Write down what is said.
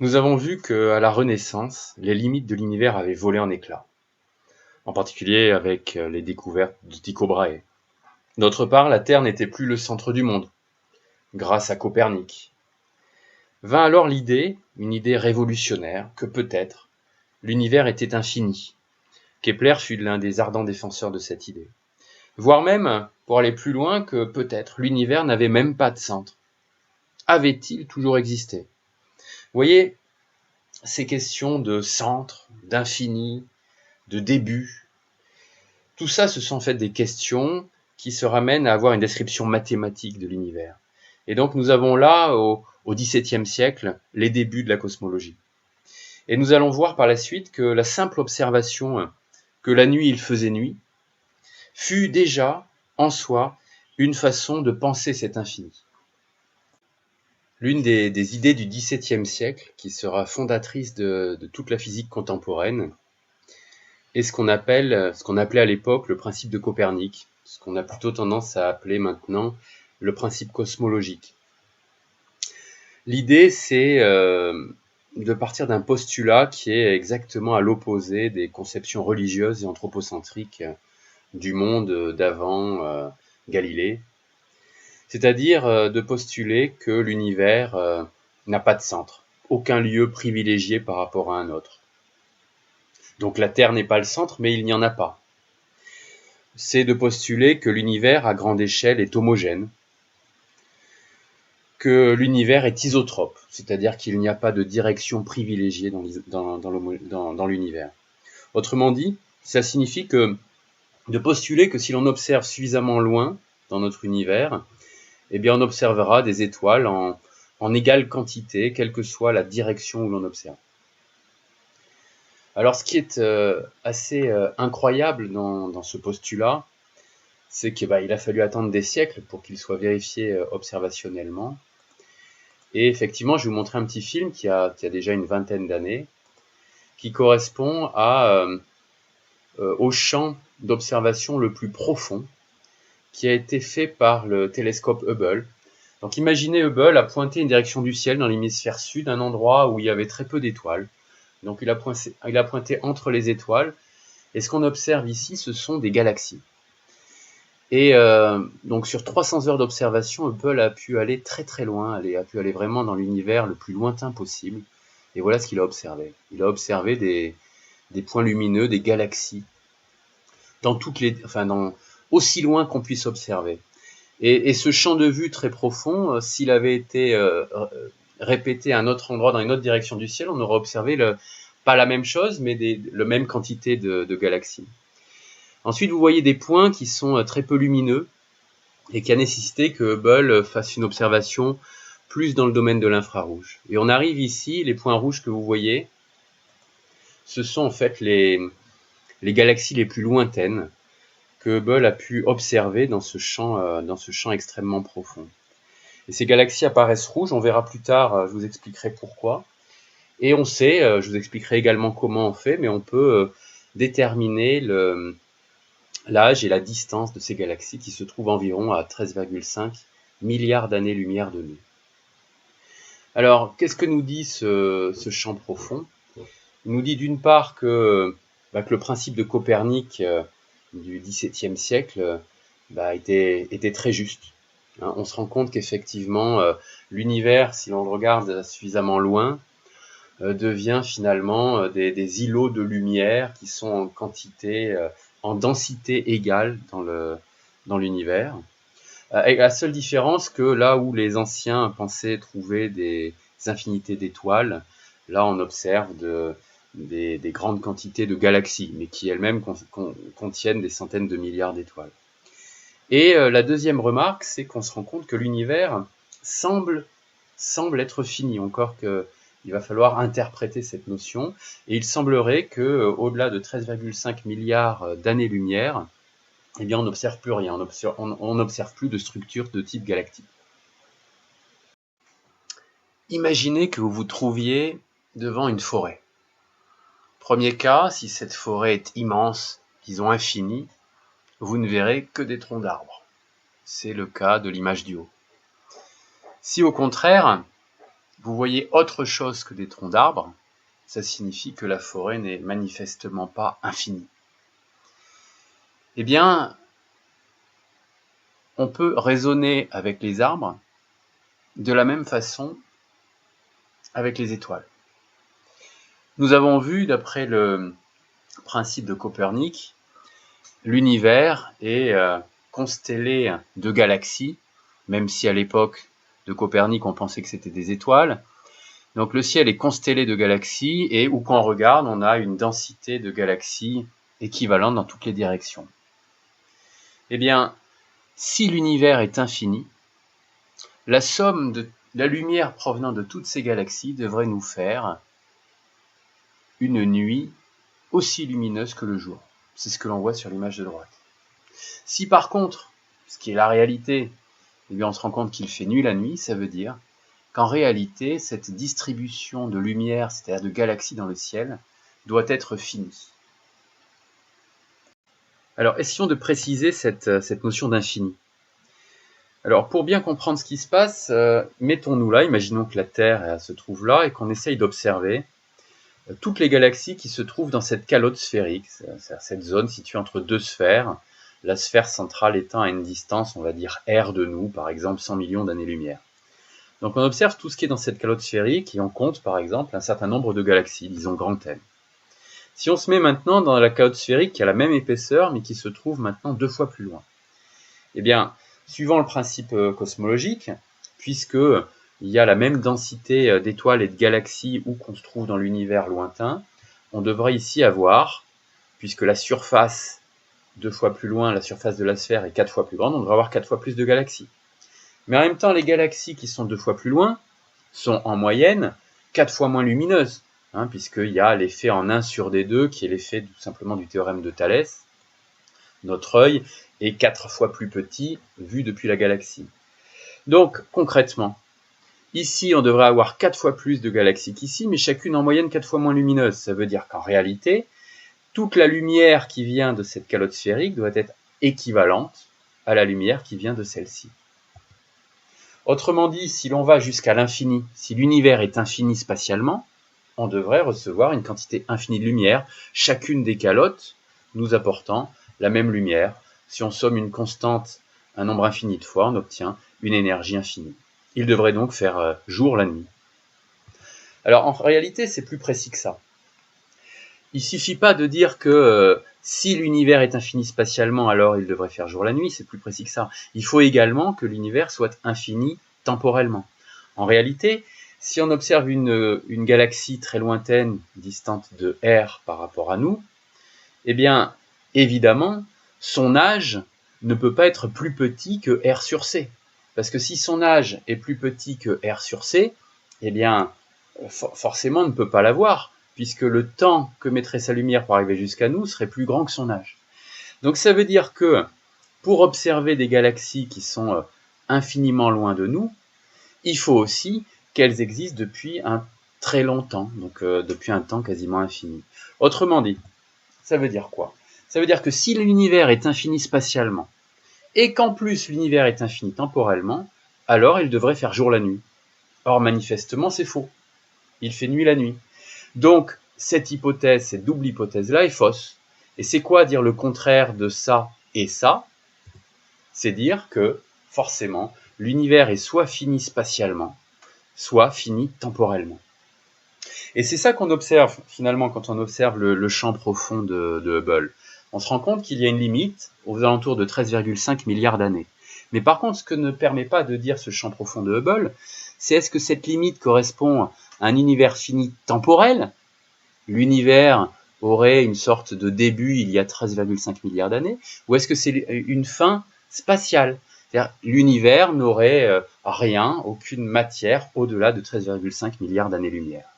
Nous avons vu qu'à la Renaissance, les limites de l'univers avaient volé en éclats, en particulier avec les découvertes de Tycho Brahe. D'autre part, la Terre n'était plus le centre du monde, grâce à Copernic. Vint alors l'idée, une idée révolutionnaire, que peut-être l'univers était infini. Kepler fut l'un des ardents défenseurs de cette idée. Voire même, pour aller plus loin, que peut-être l'univers n'avait même pas de centre. Avait-il toujours existé? Vous voyez, ces questions de centre, d'infini, de début, tout ça, ce sont en fait des questions qui se ramènent à avoir une description mathématique de l'univers. Et donc nous avons là, au XVIIe siècle, les débuts de la cosmologie. Et nous allons voir par la suite que la simple observation que la nuit il faisait nuit fut déjà, en soi, une façon de penser cet infini. L'une des idées du XVIIe siècle, qui sera fondatrice de toute la physique contemporaine, est ce qu'on appelait à l'époque le principe de Copernic, ce qu'on a plutôt tendance à appeler maintenant le principe cosmologique. L'idée, c'est de partir d'un postulat qui est exactement à l'opposé des conceptions religieuses et anthropocentriques du monde d'avant Galilée, c'est-à-dire de postuler que l'univers n'a pas de centre, aucun lieu privilégié par rapport à un autre. Donc la Terre n'est pas le centre, mais il n'y en a pas. C'est de postuler que l'univers à grande échelle est homogène, que l'univers est isotrope, c'est-à-dire qu'il n'y a pas de direction privilégiée dans l'univers. Autrement dit, ça signifie que de postuler que si l'on observe suffisamment loin dans notre univers, eh bien on observera des étoiles en égale quantité, quelle que soit la direction où l'on observe. Alors ce qui est assez incroyable dans ce postulat, c'est qu'il a fallu attendre des siècles pour qu'il soit vérifié observationnellement. Et effectivement, je vais vous montrer un petit film qui a déjà une vingtaine d'années, qui correspond au champ d'observation le plus profond qui a été fait par le télescope Hubble. Donc imaginez Hubble a pointé une direction du ciel dans l'hémisphère sud, un endroit où il y avait très peu d'étoiles. Donc il a pointé entre les étoiles, et ce qu'on observe ici, ce sont des galaxies. Et donc sur 300 heures d'observation, Hubble a pu aller très très loin, a pu aller vraiment dans l'univers le plus lointain possible. Et voilà ce qu'il a observé. Il a observé des points lumineux, des galaxies, aussi loin qu'on puisse observer. Et ce champ de vue très profond, s'il avait été répété à un autre endroit, dans une autre direction du ciel, on aurait observé pas la même chose, mais la même quantité de galaxies. Ensuite, vous voyez des points qui sont très peu lumineux et qui a nécessité que Hubble fasse une observation plus dans le domaine de l'infrarouge. Et on arrive ici, les points rouges que vous voyez, ce sont en fait les galaxies les plus lointaines que Hubble a pu observer dans ce champ extrêmement profond. Et ces galaxies apparaissent rouges, on verra plus tard, je vous expliquerai pourquoi. Et on sait, je vous expliquerai également comment on fait, mais on peut déterminer l'âge et la distance de ces galaxies qui se trouvent environ à 13,5 milliards d'années-lumière de nous. Alors, qu'est-ce que nous dit ce champ profond? Il nous dit d'une part que le principe de Copernic du XVIIe siècle était très juste. On se rend compte qu'effectivement, l'univers, si l'on le regarde suffisamment loin, devient finalement des îlots de lumière qui sont en quantité, en densité égale dans l'univers. Avec la seule différence que là où les anciens pensaient trouver des infinités d'étoiles, là on observe des grandes quantités de galaxies, mais qui elles-mêmes contiennent des centaines de milliards d'étoiles. Et la deuxième remarque, c'est qu'on se rend compte que l'univers semble être fini, encore qu'il va falloir interpréter cette notion, et il semblerait que au-delà de 13,5 milliards d'années-lumière, eh bien on n'observe plus rien, on n'observe plus de structure de type galactique. Imaginez que vous vous trouviez devant une forêt. Premier cas, si cette forêt est immense, disons infinie, vous ne verrez que des troncs d'arbres. C'est le cas de l'image du haut. Si au contraire, vous voyez autre chose que des troncs d'arbres, ça signifie que la forêt n'est manifestement pas infinie. Eh bien, on peut raisonner avec les arbres de la même façon avec les étoiles. Nous avons vu, d'après le principe de Copernic, l'univers est constellé de galaxies, même si à l'époque de Copernic on pensait que c'était des étoiles. Donc le ciel est constellé de galaxies et où qu'on regarde, on a une densité de galaxies équivalente dans toutes les directions. Eh bien, si l'univers est infini, la somme de la lumière provenant de toutes ces galaxies devrait nous faire une nuit aussi lumineuse que le jour. C'est ce que l'on voit sur l'image de droite. Si par contre, ce qui est la réalité, eh bien on se rend compte qu'il fait nuit la nuit, ça veut dire qu'en réalité, cette distribution de lumière, c'est-à-dire de galaxies dans le ciel, doit être finie. Alors, essayons de préciser cette notion d'infini. Alors, pour bien comprendre ce qui se passe, mettons-nous là, imaginons que la Terre se trouve là et qu'on essaye d'observer toutes les galaxies qui se trouvent dans cette calotte sphérique, c'est-à-dire cette zone située entre deux sphères, la sphère centrale étant à une distance, on va dire R de nous, par exemple 100 millions d'années-lumière. Donc on observe tout ce qui est dans cette calotte sphérique et on compte par exemple un certain nombre de galaxies, disons grand N. Si on se met maintenant dans la calotte sphérique qui a la même épaisseur mais qui se trouve maintenant 2 fois plus loin, eh bien, suivant le principe cosmologique, puisque il y a la même densité d'étoiles et de galaxies où qu'on se trouve dans l'univers lointain, on devrait ici avoir, puisque la surface 2 fois plus loin, la surface de la sphère est 4 fois plus grande, on devrait avoir 4 fois plus de galaxies. Mais en même temps, les galaxies qui sont 2 fois plus loin sont en moyenne 4 fois moins lumineuses, puisqu'il y a l'effet en 1 sur D2, qui est l'effet tout simplement du théorème de Thalès. Notre œil est 4 fois plus petit vu depuis la galaxie. Donc, concrètement, ici, on devrait avoir 4 fois plus de galaxies qu'ici, mais chacune en moyenne 4 fois moins lumineuse. Ça veut dire qu'en réalité, toute la lumière qui vient de cette calotte sphérique doit être équivalente à la lumière qui vient de celle-ci. Autrement dit, si l'on va jusqu'à l'infini, si l'univers est infini spatialement, on devrait recevoir une quantité infinie de lumière, chacune des calottes nous apportant la même lumière. Si on somme une constante un nombre infini de fois, on obtient une énergie infinie. Il devrait donc faire jour la nuit. Alors en réalité, c'est plus précis que ça. Il ne suffit pas de dire que si l'univers est infini spatialement, alors il devrait faire jour la nuit, c'est plus précis que ça. Il faut également que l'univers soit infini temporellement. En réalité, si on observe une galaxie très lointaine, distante de R par rapport à nous, eh bien, évidemment, son âge ne peut pas être plus petit que R sur C. Parce que si son âge est plus petit que R sur C, eh bien, forcément, on ne peut pas l'avoir, puisque le temps que mettrait sa lumière pour arriver jusqu'à nous serait plus grand que son âge. Donc ça veut dire que pour observer des galaxies qui sont infiniment loin de nous, il faut aussi qu'elles existent depuis un très long temps, donc depuis un temps quasiment infini. Autrement dit, ça veut dire quoi? Ça veut dire que si l'univers est infini spatialement, et qu'en plus l'univers est infini temporellement, alors il devrait faire jour la nuit. Or manifestement c'est faux. Il fait nuit la nuit. Donc, cette hypothèse, cette double hypothèse-là est fausse. Et c'est quoi dire le contraire de ça et ça? C'est dire que, forcément, l'univers est soit fini spatialement, soit fini temporellement. Et c'est ça qu'on observe, finalement, quand on observe le champ profond de Hubble. On se rend compte qu'il y a une limite aux alentours de 13,5 milliards d'années. Mais par contre, ce que ne permet pas de dire ce champ profond de Hubble, c'est est-ce que cette limite correspond à un univers fini temporel? L'univers aurait une sorte de début il y a 13,5 milliards d'années, ou est-ce que c'est une fin spatiale? C'est-à-dire l'univers n'aurait rien, aucune matière au-delà de 13,5 milliards d'années-lumière.